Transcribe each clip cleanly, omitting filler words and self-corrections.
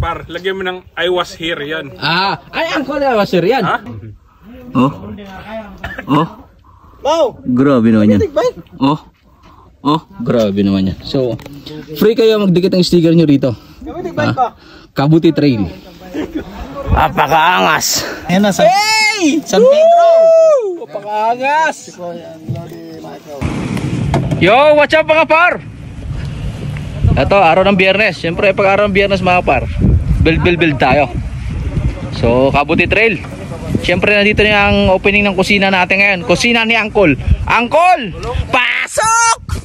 Par, lagyan mo ng I was here yan. Ah, ay angkol I was here yan. Ha? Oh. Oh. Wow! Grabe naman yan. Oh. Oh, grabe naman yan. So, free kayo magdikit ng sticker nyo rito. Kabuti Trail. Apakaangas. Ayan na, Hey! San Pedro! Apakaangas! Yo, what's up mga par? Ito, araw ng Biyernes. Siyempre, pag araw ng Biyernes mga par, build tayo. So, Kabuti Trail. Siyempre, nandito na ang opening ng kusina natin ngayon. Kusina ni Angkol. Angkol! Pasok!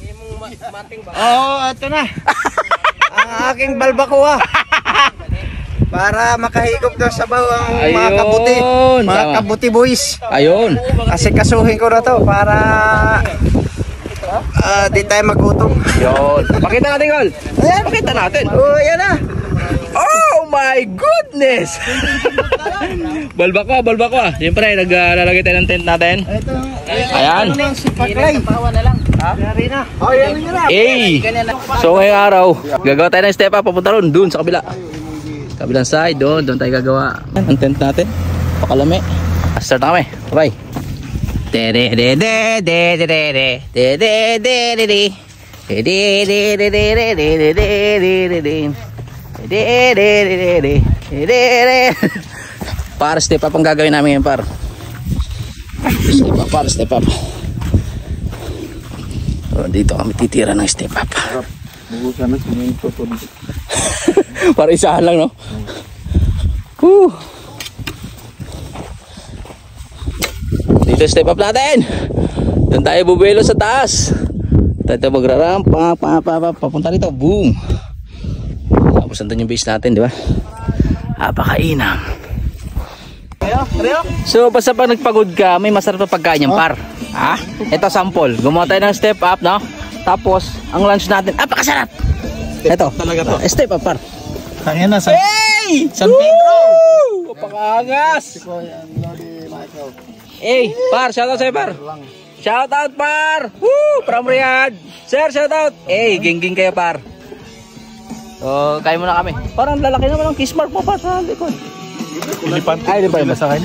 Oo, ito na. Ang aking balbacoa. Para makahigop daw sa baw ang mga kabuti. Mga kabuti boys. Ayun. Kasi kasuhin ko na to para di tayo magutom. Yun. Pakita natin, Kol. Ayan. Pakita natin. Oh, ayan na. Oh my goodness! Balbacoa. Siyempre, naglalagay tayo ng tent natin. Ito. Ayan. Pawa na lang. Ha? Na. Oh, yan na. Hey! So ngayong araw, gagawa tayo ng step up papunta ron, dun sa kabila. Kabilang side, doon tayo gagawa. Ang tent natin. Pakalami. Start na kami. Bye. Para step up ang gagawin namin ngayon, par. Step up. So, dito kami titira ng step up. Para isahan lang, no? Dito step up natin. Doon tayo bubuelo sa taas. Tayo magraramp. Papunta dito. Boom. Tapos nandun yung base natin, di ba? Apakainam. So basta pag nagpagod ka, may masarap na pagkain yung par. Ha? Ito sample. Gumawa tayo ng step up, no? Tapos ang lunch natin, apakasarap. Ito talaga to. Step up, par. Ayan na, San Pedro. Apakaangas. Hey, par, shout out sa'yo, par. Shout out, par. Woo! From Riyadh. Sir, shout out. Hey, ging kayo, par. So, kain muna kami. Parang lalaki naman ang kiss mark mo, par, sa likod. Ay, di pa yung sa akin.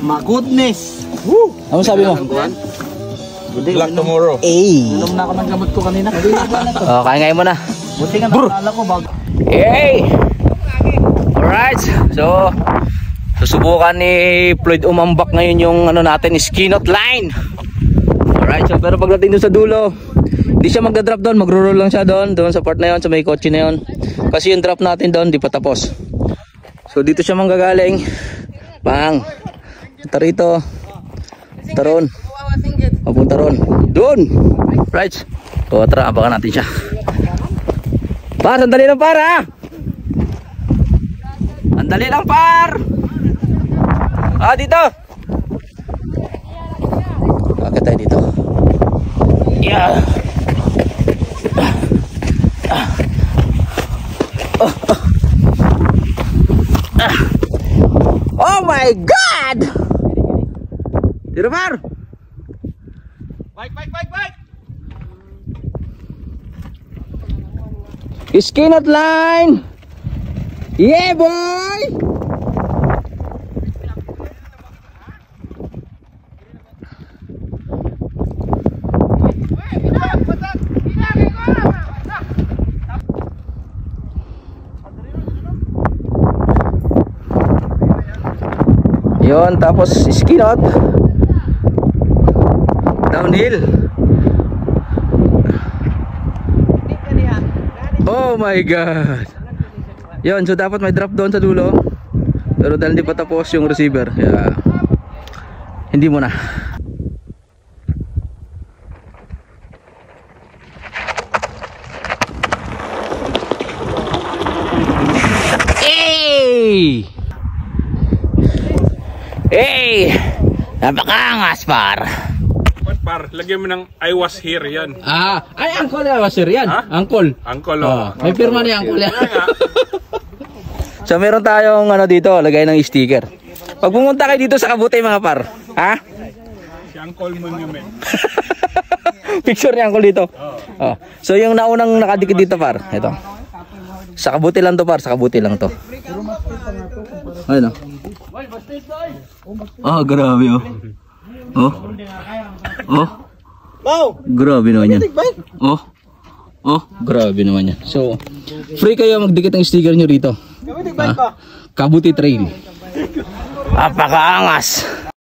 My goodness. Woo! Ano sabi mo? Black tomorrow. Inom na ako ng gamot ko kanina. Oh, kain ngayon muna. Buti nga nakakala ko bago. Hey! Alright. So, susubukan ni Floyd umambak ngayon yung ano natin, skinot line. Alright. So, pero pagdating doon sa dulo, hindi siya magda-drop doon. Magro-roll lang siya doon sa part na yun, sa may kotse na yun. Kasi yung drop natin doon, di pa tapos. So, dito siya manggagaling. Bang! Punta rito. Punta ron. Papunta ron. Doon! Right. So, tara, abangan natin siya. Par, sandali lang, par, ha? Sandali lang, par! Dito! Bakit tayo dito? Yeah! Oh my God! Tira, par! Bike! Skinot line! Yeah, boy! Yun, tapos skinot. Downhill. Oh my God. Yun, so dapat may drop doon sa dulo. Pero dahil hindi pa tapos yung receiver, kaya hindi mo na. Hey! Hey! Napakaangas, par. Par, lagyan mo ng I was here yan. Ay, Angkol I was here yan. Ha? Angkol. Angkol, May pirma ni Angkol yan. So meron tayong ano dito, lagay ng sticker. Pag pumunta kayo dito sa Kabuti mga par, ha? Si Angkol Monument. Picture ni Angkol dito. So yung naunang nakadikit dito, par, ito. Sa kabuti lang to par, sa kabuti lang to. Ayun oh. Grabe oh. Grabe naman yan. Grabe naman yan. So, free kayo magdikit ng sticker nyo rito. Kabuti Trail. Napakaangas.